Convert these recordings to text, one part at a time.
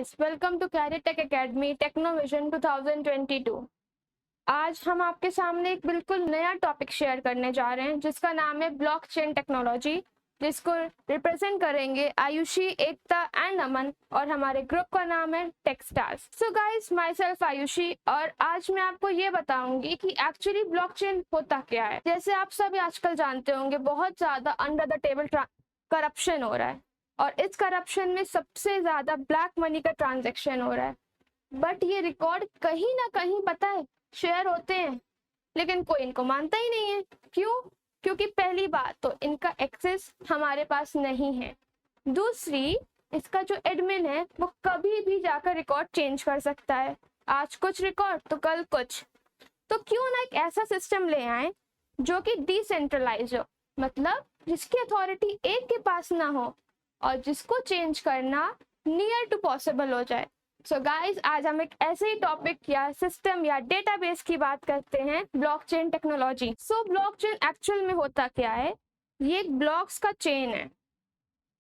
Guys, welcome to Caritech academy technovision 2022। आज हम आपके सामने एक बिल्कुल नया टॉपिक शेयर करने जा रहे हैं जिसका नाम है ब्लॉकचेन टेक्नोलॉजी, जिसको रिप्रेजेंट करेंगे आयुषी, एकता एंड अमन, और हमारे ग्रुप का नाम है Techstars. So guys, myself Ayushi, और आज मैं आपको ये बताऊंगी कि एक्चुअली ब्लॉकचेन होता क्या है। जैसे आप सभी आजकल जानते होंगे, बहुत ज्यादा अंडर द टेबल करप्शन हो रहा है और इस करप्शन में सबसे ज्यादा ब्लैक मनी का ट्रांजैक्शन हो रहा है। बट ये रिकॉर्ड कहीं ना कहीं पता है शेयर होते हैं, लेकिन कोई इनको मानता ही नहीं है। क्यों? क्योंकि पहली बात तो इनका एक्सेस हमारे पास नहीं है, दूसरी इसका जो एडमिन है वो कभी भी जाकर रिकॉर्ड चेंज कर सकता है। आज कुछ रिकॉर्ड तो कल कुछ। तो क्यों ना एक ऐसा सिस्टम ले आए जो कि डिसेंट्रलाइज हो, मतलब जिसकी अथॉरिटी एक के पास ना हो और जिसको चेंज करना नियर टू पॉसिबल हो जाए। सो गाइस, आज हम एक ऐसे ही टॉपिक या सिस्टम या डेटाबेस की बात करते हैं, ब्लॉकचेन टेक्नोलॉजी। सो ब्लॉकचेन एक्चुअल में होता क्या है? ये एक ब्लॉक्स का चेन है।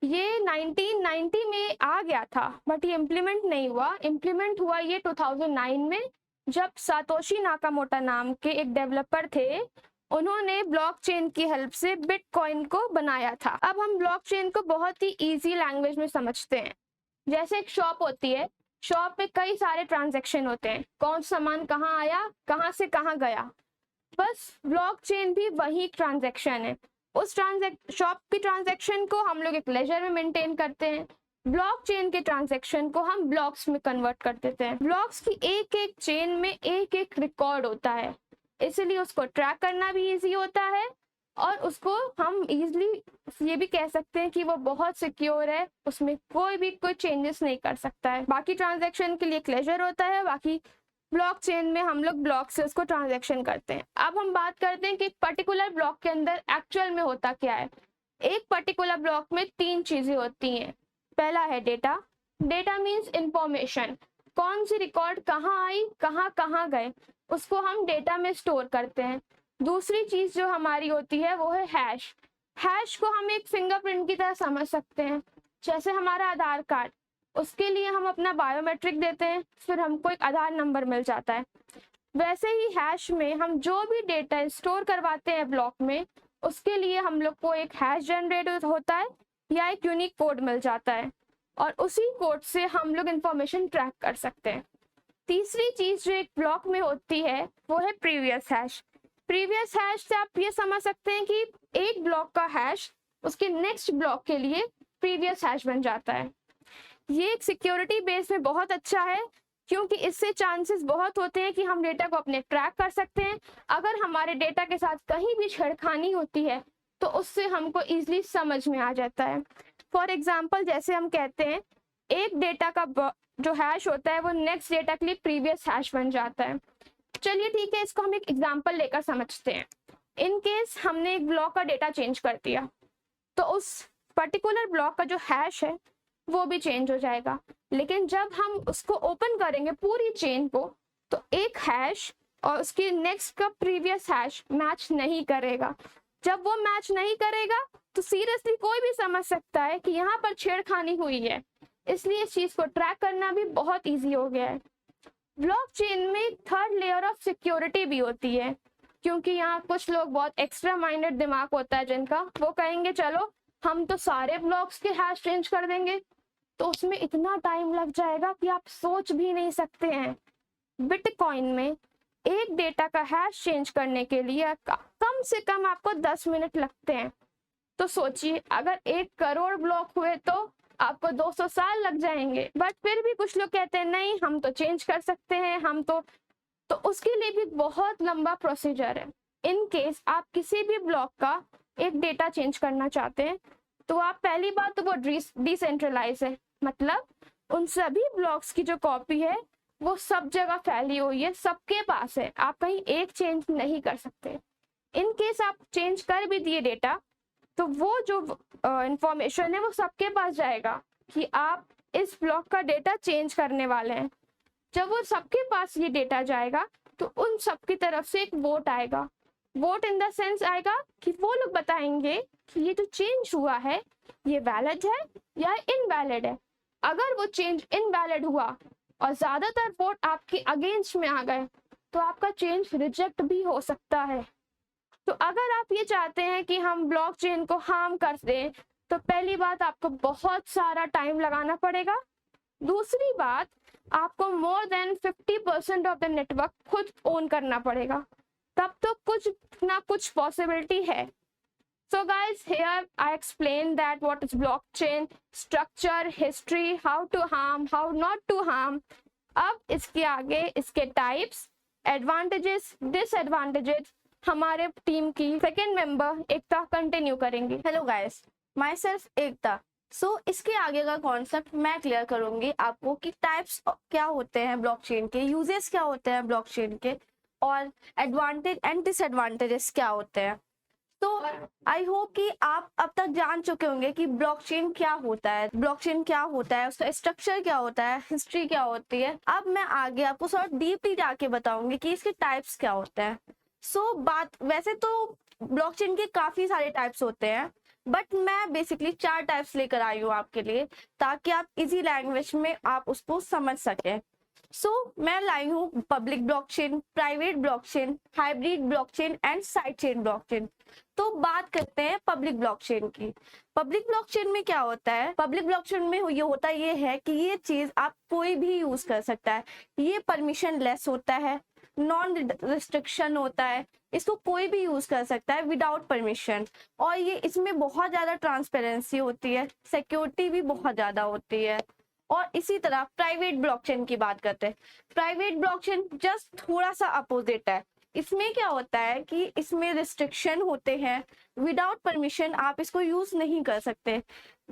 ये 1990 में आ गया था, बट ये इम्प्लीमेंट नहीं हुआ। इम्प्लीमेंट हुआ ये 2009 में, जब सातोशी नाकामोटो नाम के एक डेवलपर थे, उन्होंने ब्लॉकचेन की हेल्प से बिटकॉइन को बनाया था। अब हम ब्लॉकचेन को बहुत ही इजी लैंग्वेज में समझते हैं। जैसे एक शॉप होती है, शॉप पे कई सारे ट्रांजैक्शन होते हैं, कौन सामान कहाँ आया, कहाँ से कहाँ गया। बस ब्लॉकचेन भी वही ट्रांजैक्शन है। उस शॉप की ट्रांजैक्शन को हम लोग एक लेजर में मेंटेन करते हैं, ब्लॉकचेन के ट्रांजैक्शन को हम ब्लॉक्स में कन्वर्ट कर देते हैं। ब्लॉक्स की एक एक चेन में एक एक रिकॉर्ड होता है, इसलिए उसको ट्रैक करना भी इजी होता है और उसको हम इजीली ये भी कह सकते हैं कि वो बहुत सिक्योर है, उसमें कोई चेंजेस नहीं कर सकता है। बाकी ट्रांजैक्शन के लिए क्लेजर होता है, बाकी ब्लॉकचेन में हम लोग ब्लॉक से उसको ट्रांजैक्शन करते हैं। अब हम बात करते हैं कि पर्टिकुलर ब्लॉक के अंदर एक्चुअल में होता क्या है। एक पर्टिकुलर ब्लॉक में तीन चीजें होती हैं। पहला है डेटा। डेटा मीन्स इंफॉर्मेशन, कौन सी रिकॉर्ड कहाँ आई, कहाँ कहाँ गए, उसको हम डेटा में स्टोर करते हैं। दूसरी चीज जो हमारी होती है वो है हैश। हैश को हम एक फिंगरप्रिंट की तरह समझ सकते हैं, जैसे हमारा आधार कार्ड, उसके लिए हम अपना बायोमेट्रिक देते हैं, फिर हमको एक आधार नंबर मिल जाता है। वैसे ही हैश में हम जो भी डेटा स्टोर करवाते हैं ब्लॉक में, उसके लिए हम लोग को एक हैश जनरेट होता है या एक यूनिक कोड मिल जाता है, और उसी कोड से हम लोग इंफॉर्मेशन ट्रैक कर सकते हैं। तीसरी चीज जो एक ब्लॉक में होती है वो है प्रीवियस हैश। प्रीवियस हैश से आप ये समझ सकते हैं कि एक ब्लॉक का हैश उसके नेक्स्ट ब्लॉक के लिए प्रीवियस हैश बन जाता है। ये एक सिक्योरिटी बेस में बहुत अच्छा है, क्योंकि इससे चांसेस बहुत होते हैं कि हम डेटा को अपने ट्रैक कर सकते हैं। अगर हमारे डेटा के साथ कहीं भी छेड़खानी होती है तो उससे हमको इजीली समझ में आ जाता है। फॉर एग्जाम्पल, जैसे हम कहते हैं एक डेटा का जो हैश होता है वो नेक्स्ट डेटा के लिए प्रीवियस हैश बन जाता है। चलिए ठीक है, इसको हम एक एग्जांपल लेकर समझते हैं। इन केस हमने एक ब्लॉक का डेटा चेंज कर दिया, तो उस पर्टिकुलर ब्लॉक का जो हैश है वो भी चेंज हो जाएगा। लेकिन जब हम उसको ओपन करेंगे पूरी चेन को, तो एक हैश और उसकी नेक्स्ट का प्रीवियस हैश मैच नहीं करेगा। जब वो मैच नहीं करेगा तो सीरियसली कोई भी समझ सकता है कि यहाँ पर छेड़खानी हुई है, इसलिए इस चीज को ट्रैक करना भी बहुत इजी हो गया है। ब्लॉकचेन में थर्ड लेयर ऑफ सिक्योरिटी भी होती है, क्योंकि यहाँ कुछ लोग बहुत एक्स्ट्रा माइंडेड दिमाग होता है जिनका, वो कहेंगे चलो हम तो सारे ब्लॉक्स के हैश चेंज कर देंगे, तो उसमें इतना टाइम लग जाएगा कि आप सोच भी नहीं सकते हैं। बिटकॉइन में एक डेटा का हैश चेंज करने के लिए कम से कम आपको 10 मिनट लगते हैं। तो सोचिए, अगर 1 करोड़ ब्लॉक हुए तो आपको 200 साल लग जाएंगे। बट फिर भी कुछ लोग कहते हैं नहीं, हम तो चेंज कर सकते हैं, हम तो उसके लिए भी बहुत लंबा प्रोसीजर है। इन केस आप किसी भी ब्लॉक का एक डेटा चेंज करना चाहते हैं, तो आप पहली बात तो वो डिसेंट्रलाइज है, मतलब उन सभी ब्लॉक्स की जो कॉपी है वो सब जगह फैली हुई है, सबके पास है, आप कहीं एक चेंज नहीं कर सकते। इन केस आप चेंज कर भी दिए डेटा, तो वो जो इंफॉर्मेशन है वो सबके पास जाएगा कि आप इस ब्लॉक का डेटा चेंज करने वाले हैं। जब वो सबके पास ये डेटा जाएगा तो उन सबकी तरफ से एक वोट आएगा। वोट इन द सेंस आएगा कि वो लोग बताएंगे कि ये जो चेंज हुआ है ये वैलिड है या इनवैलिड है। अगर वो चेंज इनवैलिड हुआ और ज़्यादातर वोट आपके अगेंस्ट में आ गए तो आपका चेंज रिजेक्ट भी हो सकता है। तो अगर आप ये चाहते हैं कि हम ब्लॉकचेन को हार्म कर दें तो पहली बात आपको बहुत सारा टाइम लगाना पड़ेगा। दूसरी बात, आपको more than 50% of the network खुद ओन करना पड़ेगा, तब तो कुछ ना कुछ पॉसिबिलिटी है। So guys, here I explained that what is blockchain, structure, history, how to harm, how not to harm. अब इसके आगे इसके टाइप्स, एडवांटेजेस, डिसएडवांटेजेस हमारे टीम की सेकेंड मेंबर एकता कंटिन्यू करेंगी। हेलो गाइस, माई सेल्फ एकता। सो इसके आगे का कॉन्सेप्ट मैं क्लियर करूंगी आपको कि टाइप्स क्या होते हैं ब्लॉकचेन के, यूजेस क्या होते हैं ब्लॉकचेन के, और एडवांटेज एंड डिसएडवांटेजेस क्या होते हैं। तो आई होप कि आप अब तक जान चुके होंगे कि ब्लॉकचेन क्या होता है, उसका स्ट्रक्चर क्या होता है, हिस्ट्री क्या होती है। अब मैं आगे आपको थोड़ा डीपली जाके बताऊंगी कि इसके टाइप्स क्या होते हैं। बात वैसे तो ब्लॉकचेन के काफी सारे टाइप्स होते हैं, बट मैं बेसिकली 4 टाइप्स लेकर आई हूँ आपके लिए, ताकि आप इजी लैंग्वेज में आप उसको समझ सकें। मैं लाई हूँ public blockchain, private blockchain, hybrid blockchain and side chain blockchain. तो बात करते हैं पब्लिक ब्लॉकचेन की। पब्लिक ब्लॉकचेन में क्या होता है? पब्लिक ब्लॉकचेन में ये है कि ये चीज आप कोई भी यूज कर सकता है, ये परमिशन लेस होता है, नॉन रिस्ट्रिक्शन होता है, इसको कोई भी यूज कर सकता है विदाउट परमिशन, और ये इसमें बहुत ज्यादा ट्रांसपेरेंसी होती है, सिक्योरिटी भी बहुत ज्यादा होती है। और इसी तरह प्राइवेट ब्लॉकचेन की बात करते हैं। प्राइवेट ब्लॉकचेन जस्ट थोड़ा सा अपोजिट है। इसमें क्या होता है कि इसमें रिस्ट्रिक्शन होते हैं, विदाउट परमिशन आप इसको यूज नहीं कर सकते।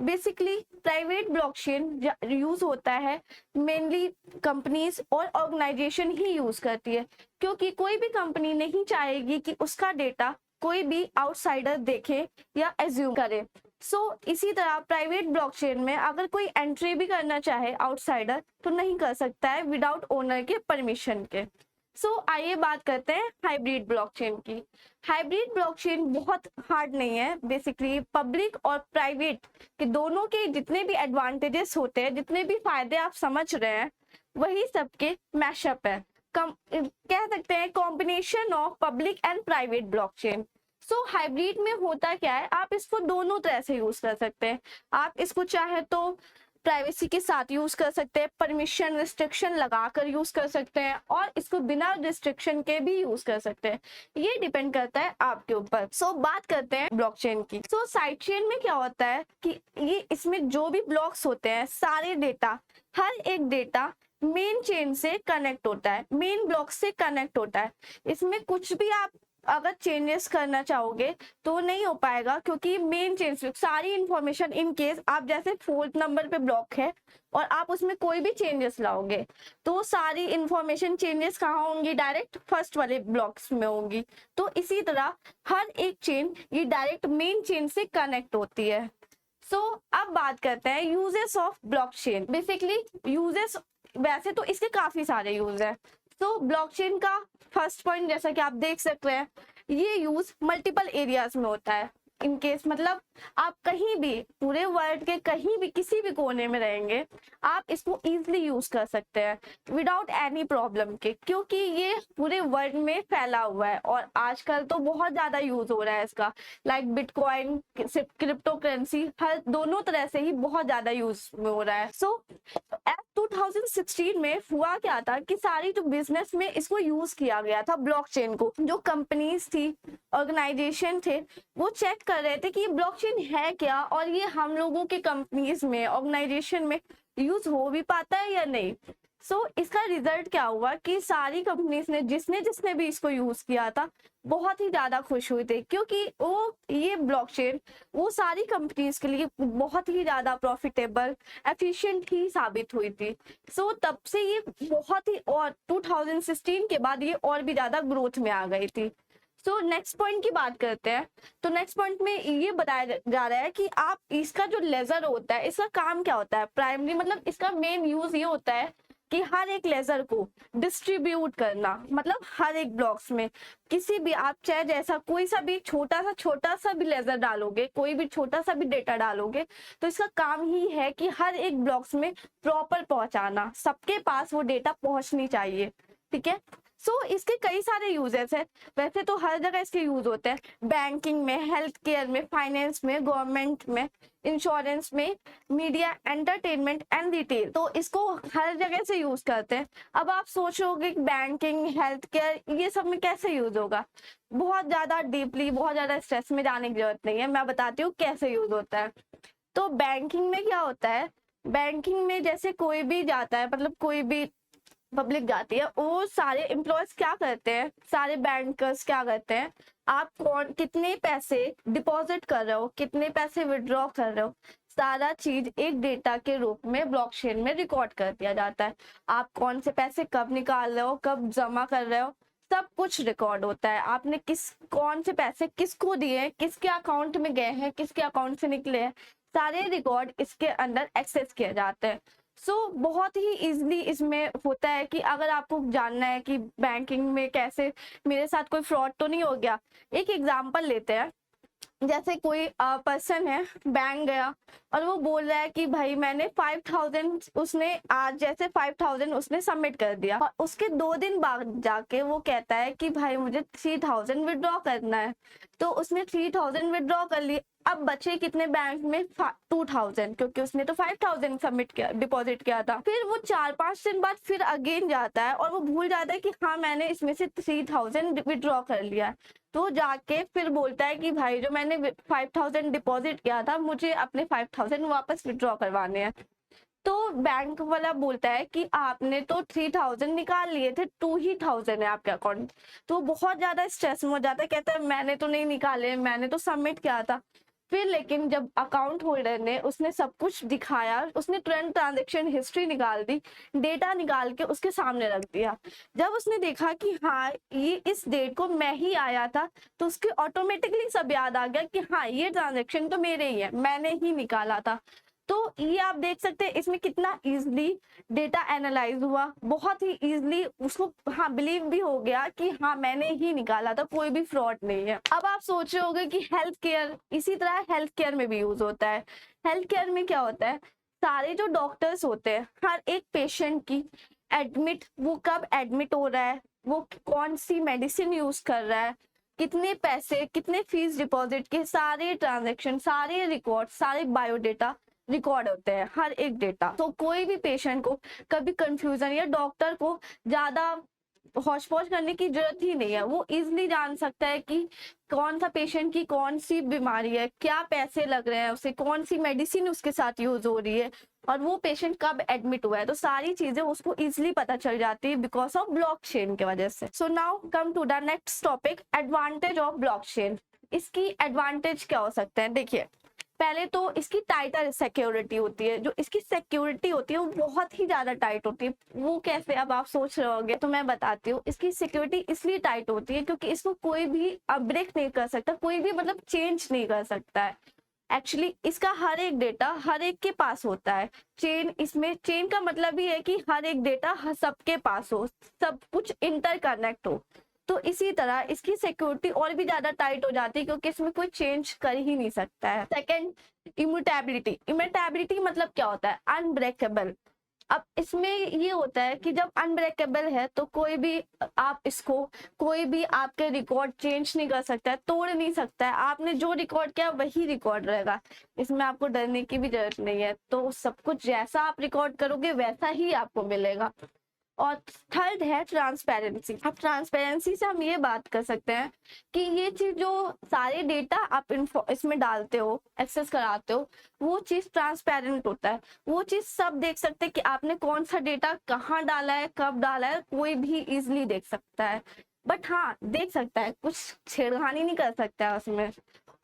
बेसिकली प्राइवेट ब्लॉकचेन यूज होता है मेनली कंपनीज और ऑर्गेनाइजेशन ही यूज करती है, क्योंकि कोई भी कंपनी नहीं चाहेगी कि उसका डेटा कोई भी आउटसाइडर देखे या एज्यूम करे। इसी तरह प्राइवेट ब्लॉकचेन में अगर कोई एंट्री भी करना चाहे आउटसाइडर तो नहीं कर सकता है विदाउट ओनर के परमिशन के। आइए बात करते हैं हाइब्रिड ब्लॉकचेन की। हाइब्रिड ब्लॉकचेन बहुत हार्ड नहीं है। बेसिकली पब्लिक और प्राइवेट के दोनों के जितने भी एडवांटेजेस होते हैं, जितने भी फायदे आप समझ रहे हैं, वही सबके मैशअप है। कह सकते हैं combination of public and private blockchain. Hybrid में होता क्या है, आप इसको दोनों तरह से यूज कर सकते हैं। आप इसको चाहे तो प्राइवेसी के साथ यूज कर सकते हैं, परमिशन रिस्ट्रिक्शन लगाकर यूज कर सकते हैं, और इसको बिना रिस्ट्रिक्शन के भी यूज कर सकते हैं। ये डिपेंड करता है आपके ऊपर। बात करते हैं ब्लॉकचेन की। साइड चेन में क्या होता है कि ये इसमें जो भी ब्लॉक्स होते हैं, सारे डेटा, हर एक डेटा मेन चेन से कनेक्ट होता है, मेन ब्लॉक से कनेक्ट होता है। इसमें कुछ भी आप अगर चेंजेस करना चाहोगे तो नहीं हो पाएगा, क्योंकि मेन चेन से सारी इंफॉर्मेशन, इन केस आप जैसे 4th नंबर पे ब्लॉक है और आप उसमें कोई भी चेंजेस लाओगे तो सारी इंफॉर्मेशन चेंजेस कहाँ होंगी? डायरेक्ट फर्स्ट वाले ब्लॉक्स में होंगी। तो इसी तरह हर एक चेन ये डायरेक्ट मेन चेन से कनेक्ट होती है। अब बात करते हैं uses of blockchain. Basically uses, वैसे तो इसके काफी सारे यूज है। ब्लॉकचेन का फर्स्ट पॉइंट, जैसा कि आप देख सकते हैं, ये यूज मल्टीपल एरियाज में होता है। इन केस मतलब आप कहीं भी पूरे वर्ल्ड के कहीं भी किसी भी कोने में रहेंगे, आप इसको इजीली यूज कर सकते हैं विदाउट एनी प्रॉब्लम के, क्योंकि ये पूरे वर्ल्ड में फैला हुआ है और आजकल तो बहुत ज्यादा यूज हो रहा है इसका। लाइक बिटकॉइन, क्रिप्टो करेंसी, हर दोनों तरह से ही बहुत ज्यादा यूज में हो रहा है। 2016 में हुआ क्या था कि सारी जो बिजनेस में इसको यूज किया गया था ब्लॉकचेन को। जो कंपनीज थी, ऑर्गेनाइजेशन थे, वो चेक कर रहे थे कि ये ब्लॉकचेन है क्या और ये हम लोगों के कंपनीज में, ऑर्गेनाइजेशन में यूज हो भी पाता है या नहीं। इसका रिजल्ट क्या हुआ कि सारी कंपनीज ने जिसने भी इसको यूज किया था बहुत ही ज्यादा खुश हुए थे, क्योंकि ये ब्लॉकचेन वो सारी कंपनीज के लिए बहुत ही ज्यादा प्रॉफिटेबल, एफिशिएंट ही साबित हुई थी। तब से ये बहुत ही, और 2016 के बाद ये और भी ज्यादा ग्रोथ में आ गई थी। नेक्स्ट पॉइंट की बात करते हैं। तो नेक्स्ट पॉइंट में ये बताया जा रहा है कि आप इसका जो लेजर होता है, इसका काम क्या होता है? प्राइमरी मतलब इसका मेन यूज ये होता है कि हर एक लेजर को डिस्ट्रीब्यूट करना, मतलब हर एक ब्लॉक्स में किसी भी आप चाहे जैसा कोई सा भी छोटा सा भी लेजर डालोगे, कोई भी छोटा सा भी डेटा डालोगे, तो इसका काम ही है कि हर एक ब्लॉक्स में प्रॉपर पहुंचाना, सबके पास वो डेटा पहुंचनी चाहिए। ठीक है, सो इसके कई सारे यूजेस है। वैसे तो हर जगह इसके यूज होते हैं, बैंकिंग में, हेल्थ केयर में, फाइनेंस में, गवर्नमेंट में, इंश्योरेंस में, मीडिया, एंटरटेनमेंट एंड रिटेल, तो इसको हर जगह से यूज करते हैं। अब आप सोचोगे बैंकिंग, हेल्थ केयर, ये सब में कैसे यूज होगा, बहुत ज्यादा डीपली, बहुत ज्यादा स्ट्रेस में जाने की जरूरत नहीं है, मैं बताती हूँ कैसे यूज होता है। तो बैंकिंग में क्या होता है, बैंकिंग में जैसे कोई भी जाता है, मतलब कोई भी पब्लिक जाती है, वो सारे एम्प्लॉयज क्या करते हैं, सारे बैंकर्स क्या करते हैं, आप कौन कितने पैसे डिपॉजिट कर रहे हो, कितने पैसे विड्रॉ कर रहे हो, सारा चीज एक डेटा के रूप में ब्लॉकचेन में रिकॉर्ड कर दिया जाता है। आप कौन से पैसे कब निकाल रहे हो, कब जमा कर रहे हो, सब कुछ रिकॉर्ड होता है। आपने कौन से पैसे किसको दिए, किसके अकाउंट में गए हैं, किसके अकाउंट से निकले हैं, सारे रिकॉर्ड इसके अंदर एक्सेस किए जाते हैं। बहुत ही इजीली इसमें होता है कि अगर आपको जानना है कि बैंकिंग में कैसे मेरे साथ कोई फ्रॉड तो नहीं हो गया, एक एग्जांपल लेते हैं। जैसे कोई पर्सन है, बैंक गया और वो बोल रहा है कि भाई मैंने 5000, उसने आज जैसे 5000 उसने सबमिट कर दिया, और उसके 2 दिन बाद जाके वो कहता है कि भाई मुझे 3000 विड्रॉ करना है, तो उसने 3000 विड्रॉ कर ली। अब बचे कितने बैंक में, 2000, क्योंकि उसने तो 5000 सबमिट किया, डिपॉजिट किया था। फिर वो 4-5 दिन बाद फिर अगेन जाता है और वो भूल जाता है कि हाँ मैंने इसमें से 3000 विड्रॉ कर लिया है, तो जाके फिर बोलता है कि भाई जो मैंने 5000 डिपॉजिट किया था, मुझे अपने 5000 वापस विड्रॉ करवाने हैं। तो बैंक वाला बोलता है कि आपने तो 3000 निकाल लिए थे, 2000 है आपके अकाउंट। तो बहुत ज्यादा स्ट्रेस में हो जाता है, कहता है मैंने तो नहीं निकाले, मैंने तो सबमिट किया था। फिर लेकिन जब अकाउंट होल्डर ने उसने सब कुछ दिखाया, उसने तुरंत ट्रांजैक्शन हिस्ट्री निकाल दी, डेटा निकाल के उसके सामने रख दिया। जब उसने देखा कि हाँ ये इस डेट को मैं ही आया था, तो उसके ऑटोमेटिकली सब याद आ गया कि हाँ ये ट्रांजैक्शन तो मेरे ही है, मैंने ही निकाला था। तो ये आप देख सकते हैं इसमें कितना इजीली डेटा एनालाइज हुआ, बहुत ही इजीली उसको हाँ बिलीव भी हो गया कि हाँ मैंने ही निकाला था, कोई भी फ्रॉड नहीं है। अब आप सोच रहे होंगे कि हेल्थ केयर, इसी तरह हेल्थ केयर में भी यूज होता है। हेल्थ केयर में क्या होता है, सारे जो डॉक्टर्स होते हैं, हर एक पेशेंट की एडमिट, वो कब एडमिट हो रहा है, वो कौन सी मेडिसिन यूज कर रहा है, कितने पैसे, कितने फीस डिपॉजिट के, सारे ट्रांजेक्शन, सारे रिकॉर्ड, सारे बायोडेटा रिकॉर्ड होते हैं, हर एक डेटा। तो कोई भी पेशेंट को कभी कंफ्यूजन या डॉक्टर को ज्यादा हौच पौच करने की जरूरत ही नहीं है, वो इजीली जान सकता है कि कौन सा पेशेंट की कौन सी बीमारी है, क्या पैसे लग रहे हैं उसे, कौन सी मेडिसिन उसके साथ यूज हो रही है, और वो पेशेंट कब एडमिट हुआ है। तो सारी चीजें उसको इजीली पता चल जाती है बिकॉज ऑफ ब्लॉकचेन की वजह से। So now come to the next topic, advantage of blockchain. इसकी एडवांटेज क्या हो सकते हैं, देखिए पहले तो इसकी टाइटर सिक्योरिटी होती है, जो इसकी सिक्योरिटी होती है वो बहुत ही ज्यादा टाइट होती है। वो कैसे, अब आप सोच रहे होंगे, तो मैं बताती हूँ। इसकी सिक्योरिटी इसलिए टाइट होती है क्योंकि इसको कोई भी ब्रेक नहीं कर सकता, कोई भी मतलब चेंज नहीं कर सकता है। एक्चुअली इसका हर एक डेटा हर एक के पास होता है। चेन, इसमें चेन का मतलब ही है कि हर एक डेटा सबके पास हो, सब कुछ इंटरकनेक्ट हो। तो इसी तरह इसकी सिक्योरिटी और भी ज्यादा टाइट हो जाती है क्योंकि इसमें कोई चेंज कर ही नहीं सकता है। Second, immutability. इम्यूटेबिलिटी मतलब क्या होता है, अनब्रेकेबल। अब इसमें ये होता है कि जब अनब्रेकेबल है तो कोई भी आप इसको, कोई भी आपके रिकॉर्ड चेंज नहीं कर सकता है, तोड़ नहीं सकता है। आपने जो रिकॉर्ड किया वही रिकॉर्ड रहेगा, इसमें आपको डरने की भी जरूरत नहीं है। तो सब कुछ जैसा आप रिकॉर्ड करोगे वैसा ही आपको मिलेगा। और थर्ड है ट्रांसपेरेंसी। अब ट्रांसपेरेंसी से हम ये बात कर सकते हैं कि ये चीज, जो सारे डेटा आप इसमें डालते हो, एक्सेस कराते हो, वो चीज ट्रांसपेरेंट होता है। वो चीज सब देख सकते हैं कि आपने कौन सा डेटा कहाँ डाला है, कब डाला है, कोई भी इजिली देख सकता है। बट हाँ देख सकता है, कुछ छेड़खानी नहीं कर सकता है उसमें।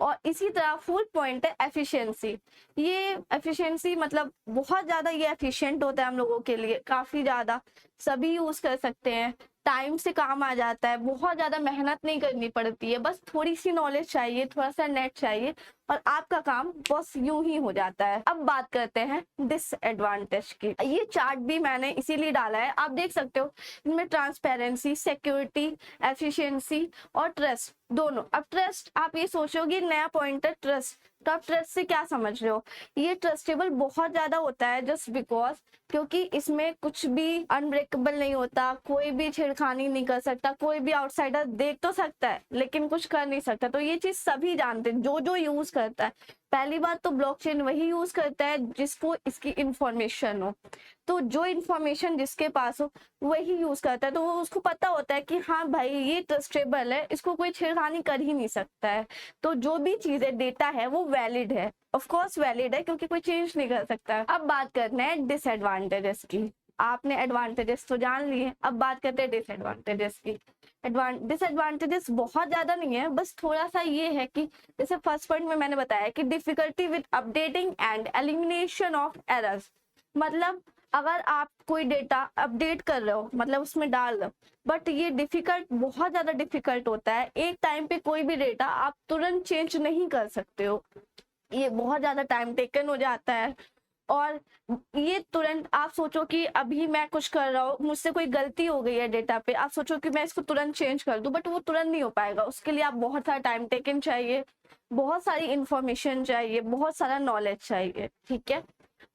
और इसी तरह फुल पॉइंट है एफिशिएंसी। ये एफिशिएंसी मतलब बहुत ज्यादा ये एफिशिएंट होता है हम लोगों के लिए, काफी ज्यादा, सभी यूज कर सकते हैं, टाइम से काम आ जाता है, बहुत ज्यादा मेहनत नहीं करनी पड़ती है, बस थोड़ी सी नॉलेज चाहिए, थोड़ा सा नेट चाहिए, और आपका काम बस यूं ही हो जाता है। अब बात करते हैं डिसएडवांटेज की। ये चार्ट भी मैंने इसीलिए डाला है, आप देख सकते हो इनमें ट्रांसपेरेंसी, सिक्योरिटी, एफिशिएंसी और ट्रस्ट दोनों। अब ट्रस्ट, आप ये सोचोगे नया पॉइंट है ट्रस्ट, तो आप ट्रस्ट से क्या समझ रहे हो? ये ट्रस्टेबल बहुत ज्यादा होता है जस्ट बिकॉज क्योंकि इसमें कुछ भी अनब्रेकेबल नहीं होता, कोई भी छेड़खानी नहीं कर सकता, कोई भी आउटसाइडर देख तो सकता है लेकिन कुछ कर नहीं सकता। तो ये चीज सभी जानते हैं, जो जो यूज करता है। पहली बात तो ब्लॉकचेन वही यूज करता है जिसको इसकी इंफॉर्मेशन हो, तो जो इंफॉर्मेशन जिसके पास हो वही यूज करता है, तो वो उसको पता होता है कि हाँ भाई ये ट्रस्टेबल है, इसको कोई छेड़खानी कर ही नहीं सकता है। तो जो भी चीजें डेटा है वो वैलिड है, ऑफ कोर्स वैलिड है क्योंकि कोई चेंज नहीं कर सकता है। अब बात करते हैं डिसएडवांटेजेस की। आपने एडवांटेजेस तो जान लिए, अब बात करते हैं डिसएडवांटेजेस की। डिसएडवांटेजेस बहुत ज्यादा नहीं है, बस थोड़ा सा ये है कि जैसे फर्स्ट पॉइंट में मैंने बताया कि difficulty with updating and elimination of errors. मतलब अगर आप कोई डेटा अपडेट कर रहे हो, मतलब उसमें डाल रहे हो, बट ये डिफिकल्ट, बहुत ज्यादा डिफिकल्ट होता है। एक टाइम पे कोई भी डेटा आप तुरंत चेंज नहीं कर सकते हो, ये बहुत ज्यादा टाइम टेकन हो जाता है। और ये तुरंत आप सोचो कि अभी मैं कुछ कर रहा हूँ, मुझसे कोई गलती हो गई है डेटा पे, आप सोचो कि मैं इसको तुरंत चेंज कर दूं, बट वो तुरंत नहीं हो पाएगा। उसके लिए आप बहुत सारा टाइम टेकन चाहिए, बहुत सारी इंफॉर्मेशन चाहिए, बहुत सारा नॉलेज चाहिए, ठीक है।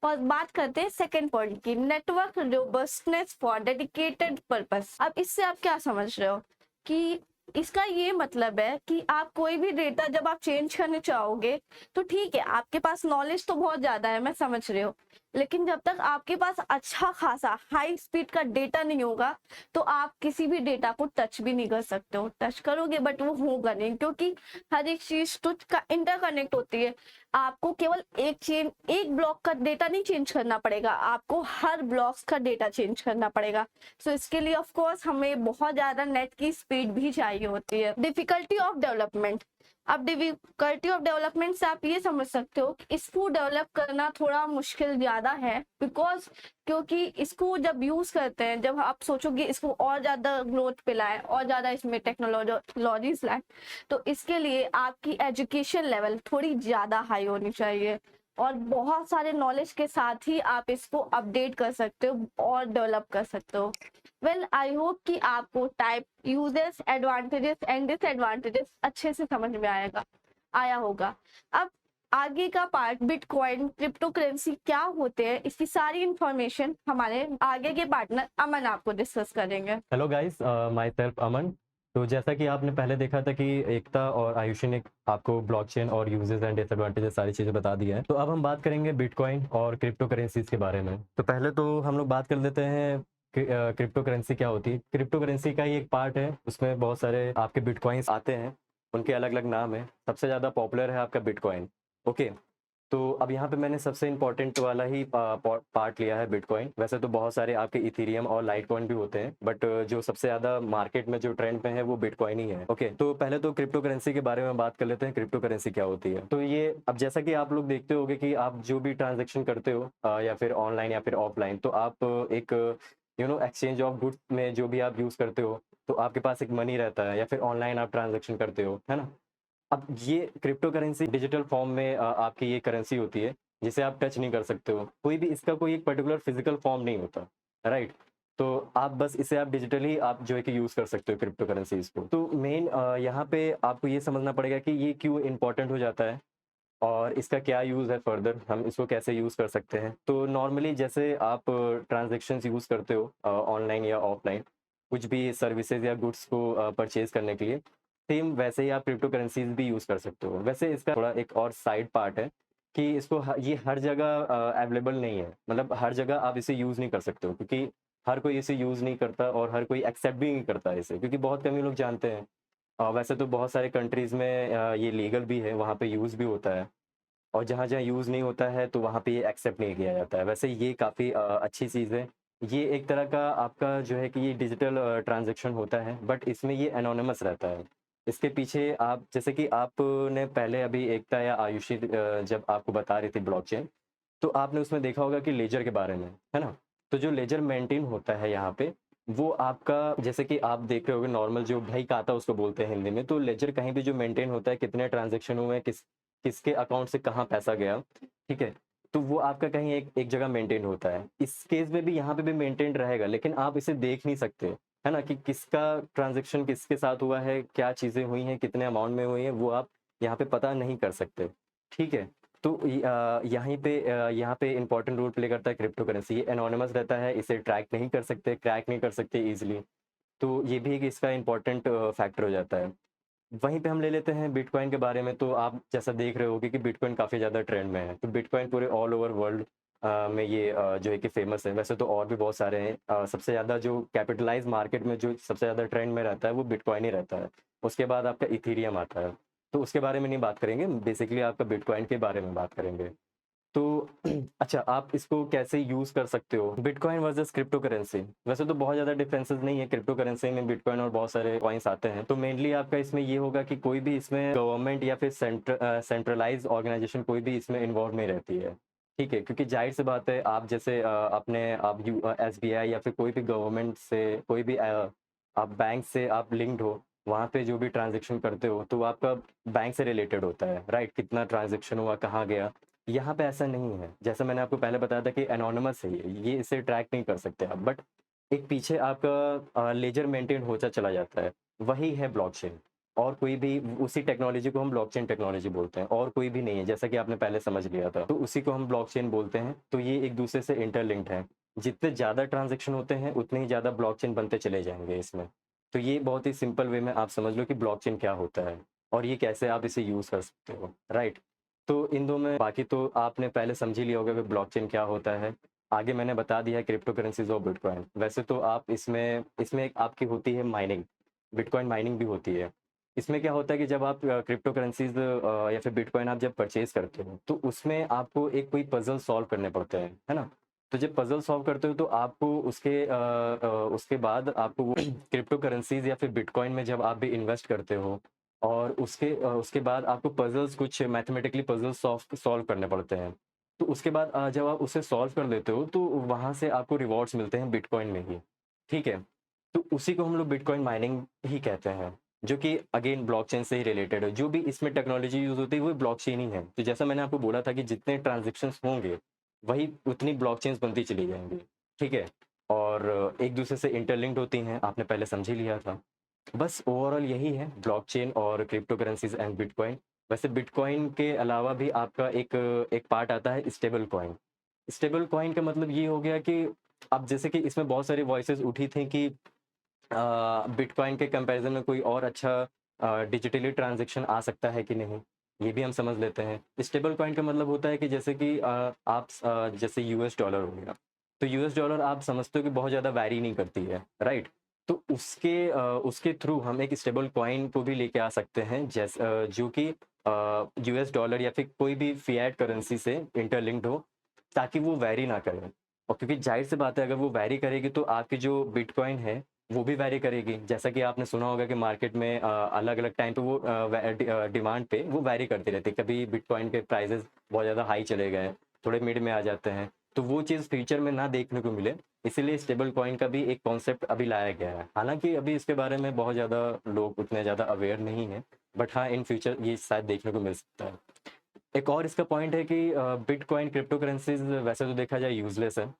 और बात करते हैं सेकेंड पॉइंट की, network robustness for dedicated purpose. अब इससे आप क्या समझ रहे हो कि इसका ये मतलब है कि आप कोई भी डेटा जब आप चेंज करने चाहोगे तो ठीक है, आपके पास नॉलेज तो बहुत ज्यादा है, मैं समझ रही हूँ, लेकिन जब तक आपके पास अच्छा खासा हाई स्पीड का डेटा नहीं होगा तो आप किसी भी डेटा को टच भी नहीं कर सकते हो। टच करोगे बट वो होगा नहीं, क्योंकि हर एक चीज तो इंटरकनेक्ट होती है। आपको केवल एक ब्लॉक का डेटा नहीं चेंज करना पड़ेगा, आपको हर ब्लॉक्स का डेटा चेंज करना पड़ेगा। सो इसके लिए ऑफ कोर्स हमें बहुत ज्यादा नेट की स्पीड भी चाहिए होती है। Difficulty of development. अब डिफिकल्टी ऑफ डेवलपमेंट से आप ये समझ सकते हो कि इसको डेवलप करना थोड़ा मुश्किल ज्यादा है, बिकॉज क्योंकि इसको जब यूज करते हैं, जब आप सोचोगे इसको और ज्यादा ग्रोथ पे लाए, और ज्यादा इसमें टेक्नोलॉजीज लाए, तो इसके लिए आपकी एजुकेशन लेवल थोड़ी ज्यादा हाई होनी चाहिए और बहुत सारे नॉलेज के साथ ही आप इसको अपडेट कर सकते हो और डेवलप कर सकते हो। वेल आई होप कि आपको type uses, advantages and disadvantages अच्छे से समझ में आया होगा। अब आगे का पार्ट बिटकॉइन, क्रिप्टो करेंसी क्या होते हैं, इसकी सारी इंफॉर्मेशन हमारे आगे के पार्टनर अमन आपको डिस्कस करेंगे। हेलो गाइस, माई सेल्फ अमन। तो जैसा कि आपने पहले देखा था कि एकता और आयुषी ने आपको ब्लॉकचेन और यूजेस एंड डिसएडवांटेजेस सारी चीज़ें बता दी है, तो अब हम बात करेंगे बिटकॉइन और क्रिप्टो करेंसीज के बारे में। तो पहले तो हम लोग बात कर लेते हैं क्रिप्टो करेंसी क्या होती है। क्रिप्टो करेंसी का ही एक पार्ट है, उसमें बहुत सारे आपके बिटकॉइंस आते हैं, उनके अलग अलग नाम है। सबसे ज़्यादा पॉपुलर है आपका बिटकॉइन। ओके, तो अब यहाँ पे मैंने सबसे इम्पोर्टेंट वाला ही पार्ट लिया है बिटकॉइन। वैसे तो बहुत सारे आपके इथेरियम और लाइटकॉइन भी होते हैं, बट जो सबसे ज़्यादा मार्केट में जो ट्रेंड पे है वो बिटकॉइन ही है। ओके, तो पहले तो क्रिप्टो करेंसी के बारे में बात कर लेते हैं। क्रिप्टो करेंसी क्या होती है? तो ये अब जैसा कि आप लोग देखते होगे कि आप जो भी ट्रांजेक्शन करते हो या फिर ऑनलाइन या फिर ऑफलाइन, तो आप एक एक्सचेंज ऑफ गुड्स में जो भी आप यूज़ करते हो, तो आपके पास एक मनी रहता है, या फिर ऑनलाइन आप ट्रांजेक्शन करते हो, है ना। अब ये क्रिप्टो करेंसी डिजिटल फॉर्म में आपकी ये करेंसी होती है जिसे आप टच नहीं कर सकते हो, कोई भी इसका कोई एक पर्टिकुलर फिजिकल फॉर्म नहीं होता, राइट। तो आप बस इसे आप डिजिटली आप जो है कि यूज़ कर सकते हो क्रिप्टो करेंसीज को। तो मेन यहाँ पे आपको ये समझना पड़ेगा कि ये क्यों इंपॉर्टेंट हो जाता है और इसका क्या यूज़ है, फर्दर हम इसको कैसे यूज़ कर सकते हैं। तो नॉर्मली जैसे आप ट्रांजेक्शन्स यूज़ करते हो ऑनलाइन या ऑफलाइन, कुछ भी सर्विसेज या गुड्स को परचेज करने के लिए, सेम वैसे ही आप क्रिप्टो करेंसीज भी यूज़ कर सकते हो। वैसे इसका थोड़ा एक और साइड पार्ट है कि इसको ये हर जगह अवेलेबल नहीं है, मतलब हर जगह आप इसे यूज़ नहीं कर सकते हो, क्योंकि हर कोई इसे यूज़ नहीं करता और हर कोई एक्सेप्ट भी नहीं करता इसे, क्योंकि बहुत कम ही लोग जानते हैं। वैसे तो बहुत सारे कंट्रीज़ में ये लीगल भी है, वहाँ पे यूज़ भी होता है, और जहाँ जहाँ यूज़ नहीं होता है तो वहाँ पे ये एक्सेप्ट नहीं किया जाता है। वैसे ये काफ़ी अच्छी चीज़ है। ये एक तरह का आपका जो है कि ये डिजिटल ट्रांजैक्शन होता है, बट इसमें ये एनोनिमस रहता है। इसके पीछे आप जैसे कि आपने पहले अभी एकता या आयुषी जब आपको बता रही थी ब्लॉकचेन, तो आपने उसमें देखा होगा कि लेजर के बारे में, है ना। तो जो लेजर मेंटेन होता है यहाँ पे, वो आपका जैसे कि आप देख रहे होगे नॉर्मल जो बही खाता उसको बोलते हैं हिंदी में, तो लेजर कहीं भी जो मेंटेन होता है, कितने ट्रांजैक्शन हुए हैं, किसके अकाउंट से कहाँ पैसा गया, ठीक है? तो वो आपका कहीं एक जगह मेंटेन होता है। इस केस में भी यहाँ पे भी मेंटेन रहेगा, लेकिन आप इसे देख नहीं सकते, है ना? कि किसका ट्रांज़ैक्शन किसके साथ हुआ है, क्या चीज़ें हुई हैं, कितने अमाउंट में हुई हैं, वो आप यहाँ पे पता नहीं कर सकते, ठीक है? तो यहाँ पे इम्पोर्टेंट रोल प्ले करता है क्रिप्टो करेंसी। ये एनोनिमस रहता है, इसे ट्रैक नहीं कर सकते, क्रैक नहीं कर सकते ईज़िली। तो ये भी एक इसका इम्पोर्टेंट फैक्टर हो जाता है। वहीं पे हम ले लेते हैं बिटकॉइन के बारे में। तो आप जैसा देख रहे होगे कि बिटकॉइन काफ़ी ज़्यादा ट्रेंड में है। तो बिटकॉइन पूरे ऑल ओवर वर्ल्ड में ये जो है कि फ़ेमस है। वैसे तो और भी बहुत सारे हैं। सबसे ज़्यादा जो कैपिटलाइज़ मार्केट में जो सबसे ज़्यादा ट्रेंड में रहता है वो बिटकॉइन ही रहता है। उसके बाद आपका इथेरियम आता है। तो उसके बारे में नहीं बात करेंगे, बेसिकली आपका बिटकॉइन के बारे में बात करेंगे। तो अच्छा, आप इसको कैसे यूज़ कर सकते हो? Bitcoin versus crypto currency. वैसे तो बहुत ज़्यादा डिफरेंसेस नहीं है, क्रिप्टो करेंसी में बिटकॉइन और बहुत सारे कॉइन्स आते हैं। तो मेनली आपका इसमें ये होगा कि कोई भी इसमें गवर्नमेंट या फिर सेंट्रलाइज़्ड ऑर्गेनाइज़ेशन कोई भी इसमें इन्वॉल्व नहीं रहती है, ठीक है? क्योंकि ज़ाहिर-सी बात है, आप जैसे एसबीआई या फिर कोई भी गवर्नमेंट से कोई भी आप बैंक से आप लिंक्ड हो, वहाँ पे जो भी ट्रांज़ैक्शन करते हो, तो वो आपका बैंक से रिलेटेड होता है, राइट? कितना ट्रांज़ैक्शन हुआ, कहाँ गया? यहाँ पे ऐसा नहीं है। जैसा मैंने आपको पहले बताया था कि एनोनिमस है ये इसे ट्रैक नहीं कर सकते आप। बट एक पीछे आपका लेजर मेंटेन होता चला जाता है, वही है ब्लॉकचेन। और कोई भी उसी टेक्नोलॉजी को हम ब्लॉकचेन टेक्नोलॉजी बोलते हैं, और कोई भी नहीं है, जैसा कि आपने पहले समझ लिया था। तो उसी को हम ब्लॉकचेन बोलते हैं। तो ये एक दूसरे से इंटरलिंक्ड है। जितने ज़्यादा ट्रांज़ैक्शन होते हैं, उतने ही ज़्यादा ब्लॉकचेन बनते चले जाएँगे इसमें। तो ये बहुत ही सिंपल वे में आप समझ लो कि ब्लॉकचेन क्या होता है और ये कैसे आप इसे यूज़ कर सकते हो, राइट? तो इन 2 में बाकी तो आपने पहले समझ ही लिया होगा कि ब्लॉकचेन क्या होता है। आगे मैंने बता दिया है क्रिप्टो करेंसीज़ और बिटकॉइन। वैसे तो आप इसमें एक आपकी होती है माइनिंग, बिटकॉइन माइनिंग भी होती है। इसमें क्या होता है कि जब आप क्रिप्टो करेंसीज़ या फिर बिटकॉइन आप जब परचेज़ करते हो, तो उसमें आपको एक कोई पज़ल सॉल्व करने पड़ते हैं, है ना? तो जब पज़ल सॉल्व करते हो तो आपको उसके बाद आपको वो क्रिप्टो करेंसीज़ या फिर बिटकॉइन में जब आप भी इन्वेस्ट करते हो और उसके बाद आपको पज़ल्स कुछ मैथमेटिकली पज़ल्स सॉल्व करने पड़ते हैं। तो उसके बाद जब आप उसे सॉल्व कर लेते हो तो वहाँ से आपको रिवॉर्ड्स मिलते हैं बिटकॉइन में ही, ठीक है? तो उसी को हम लोग बिटकॉइन माइनिंग ही कहते हैं, जो कि अगेन ब्लॉकचेन से ही रिलेटेड है। जो भी इसमें टेक्नोलॉजी यूज़ होती है वो ब्लॉकचेन ही है। तो जैसा मैंने आपको बोला था कि जितने ट्रांज़ैक्शंस होंगे, वही उतनी ब्लॉकचेन्स बनती चली जाएँगी, ठीक है? और एक दूसरे से इंटरलिंक्ड होती हैं, आपने पहले समझ ही लिया था। बस ओवरऑल यही है ब्लॉकचेन और क्रिप्टो करेंसीज एंड बिटकॉइन। वैसे बिटकॉइन के अलावा भी आपका एक एक पार्ट आता है स्टेबल कॉइन। स्टेबल कॉइन का मतलब ये हो गया कि अब जैसे कि इसमें बहुत सारी वॉइसेस उठी थी कि बिटकॉइन के कंपैरिजन में कोई और अच्छा डिजिटली ट्रांजैक्शन आ सकता है कि नहीं, ये भी हम समझ लेते हैं। स्टेबल कॉइन का मतलब होता है कि जैसे कि जैसे यूएस डॉलर हो गया, तो यूएस डॉलर आप समझते हो कि बहुत ज़्यादा वैरी नहीं करती है, राइट? तो उसके थ्रू हम एक स्टेबल कॉइन को भी लेके आ सकते हैं, जो कि यूएस डॉलर या फिर कोई भी फिएट करेंसी से इंटरलिंक्ड हो, ताकि वो वैरी ना करे। और क्योंकि ज़ाहिर सी बात है, अगर वो वैरी करेगी तो आपकी जो बिटकॉइन है वो भी वैरी करेगी। जैसा कि आपने सुना होगा कि मार्केट में अलग-अलग टाइम पे वो डिमांड पे वो वैरी करती रहती है। कभी बिटकॉइन के प्राइसेज़ बहुत ज़्यादा हाई चले गए, थोड़े मिड में आ जाते हैं। तो वो चीज़ फ्यूचर में ना देखने को मिले, इसीलिए स्टेबल कॉइन का भी एक कॉन्सेप्ट अभी लाया गया है। हालाँकि अभी इसके बारे में बहुत ज़्यादा लोग उतने ज़्यादा अवेयर नहीं हैं, बट हाँ, इन फ्यूचर ये शायद देखने को मिल सकता है। एक और इसका पॉइंट है कि बिटकॉइन क्रिप्टो करेंसीज़ वैसे तो देखा जाए यूज़लेस है,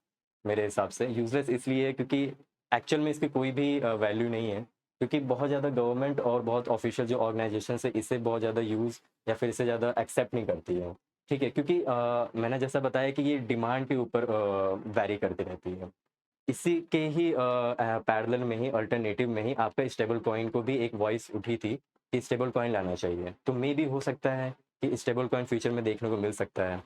मेरे हिसाब से। यूज़लेस इसलिए है क्योंकि एक्चुअल में इसकी कोई भी वैल्यू नहीं है, क्योंकि बहुत ज़्यादा गवर्नमेंट और बहुत ऑफ़िशियल जो ऑर्गनाइज़ेशंस है, इसे बहुत ज़्यादा यूज़ या फिर इसे ज़्यादा एक्सेप्ट नहीं करती है, ठीक है? क्योंकि मैंने जैसा बताया कि ये डिमांड के ऊपर वैरी करती रहती है। इसी के ही पैरेलल में ही अल्टरनेटिव में ही आपका स्टेबल कॉइन को भी एक वॉइस उठी थी कि स्टेबल कॉइन लाना चाहिए। तो मेबी हो सकता है कि स्टेबल कॉइन फ्यूचर में देखने को मिल सकता है।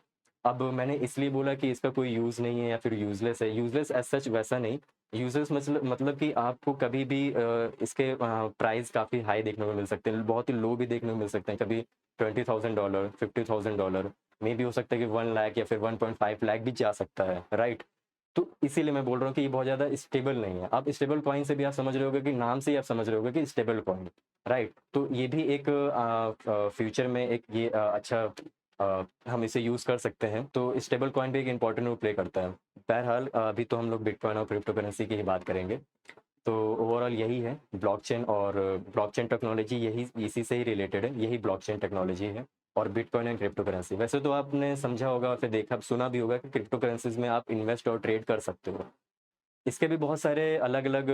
अब मैंने इसलिए बोला कि इसका कोई यूज़ नहीं है या फिर यूज़लेस है। यूज़लेस एज़ सच वैसा नहीं, यूज़लेस मतलब कि आपको कभी भी इसके प्राइस काफ़ी हाई देखने को मिल सकते हैं, बहुत ही लो भी देखने को मिल सकते हैं। कभी $20,000 $50,000 मेबी हो सकता है कि 1 लाख या फिर 1.5 लाख भी जा सकता है, राइट? तो इसीलिए मैं बोल रहा हूँ कि ये बहुत ज़्यादा स्टेबल नहीं है। आप स्टेबल कॉइन से भी आप समझ रहे होगे कि नाम से ही आप समझ रहे होगे कि स्टेबल कॉइन, राइट? तो ये भी एक फ्यूचर में एक ये अच्छा हम इसे यूज़ कर सकते हैं। तो स्टेबल कॉइन भी एक इम्पोर्टेंट रोल प्ले करता है। बहरहाल अभी तो हम लोग बिटकॉइन और क्रिप्टो करेंसी की ही बात करेंगे। तो ओवरऑल यही है ब्लॉकचेन, और ब्लॉकचेन टेक्नोलॉजी यही इसी से ही रिलेटेड है, यही ब्लॉकचेन टेक्नोलॉजी है। और बिटकॉइन एंड क्रिप्टो करेंसी, वैसे तो आपने समझा होगा और फिर देखा सुना भी होगा कि क्रिप्टो करेंसीज में आप इन्वेस्ट और ट्रेड कर सकते हो। इसके भी बहुत सारे अलग अलग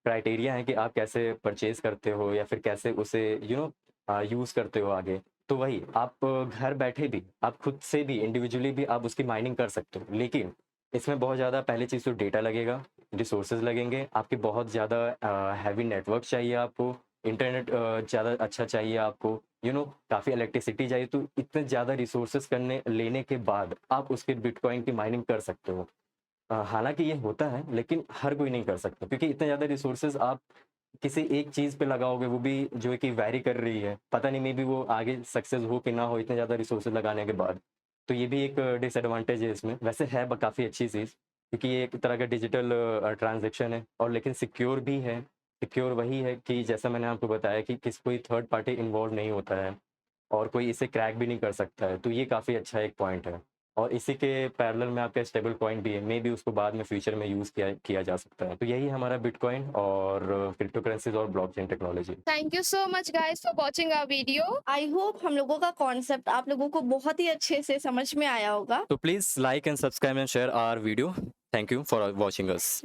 क्राइटेरिया हैं कि आप कैसे परचेज करते हो या फिर कैसे उसे यूज़ करते हो आगे। तो वही आप घर बैठे भी, आप खुद से भी इंडिविजुअली भी आप उसकी माइनिंग कर सकते हो, लेकिन इसमें बहुत ज़्यादा पहली चीज़ तो डेटा लगेगा, रिसोर्सेज लगेंगे, आपके बहुत ज़्यादा हैवी नेटवर्क चाहिए आपको, इंटरनेट ज़्यादा अच्छा चाहिए आपको, काफ़ी इलेक्ट्रिसिटी चाहिए। तो इतने ज़्यादा रिसोर्सेज करने लेने के बाद आप उसके बिटकॉइन की माइनिंग कर सकते हो। हालाँकि ये होता है, लेकिन हर कोई नहीं कर सकता, क्योंकि इतने ज़्यादा रिसोर्सेज़ आप किसी एक चीज़ पे लगाओगे, वो भी जो है कि वैरी कर रही है। पता नहीं, मे बी वो आगे सक्सेस हो कि ना हो इतने ज़्यादा रिसोर्सेज़ लगाने के बाद। तो ये भी एक डिसएडवांटेज है इसमें। वैसे है ब काफ़ी अच्छी चीज़, क्योंकि ये एक तरह का डिजिटल ट्रांज़ैक्शन है, और लेकिन सिक्योर भी है। सिक्योर वही है कि जैसा मैंने आपको बताया कि कोई थर्ड पार्टी इन्वॉल्व नहीं होता है, और कोई इसे क्रैक भी नहीं कर सकता है। तो ये काफ़ी अच्छा एक पॉइंट है। और इसी के पैरेलल में आपका स्टेबल कॉइन भी है, मे बी उसको बाद में फ्यूचर में यूज़ किया जा सकता है। तो यही हमारा बिटकॉइन और क्रिप्टो करेंसीज और blockchain technology. Thank you so much guys for watching our video. I hope हम लोगों का कॉन्सेप्ट आप लोगों को बहुत ही अच्छे से समझ में आया होगा। तो please like and subscribe and share our video. Thank you for watching us.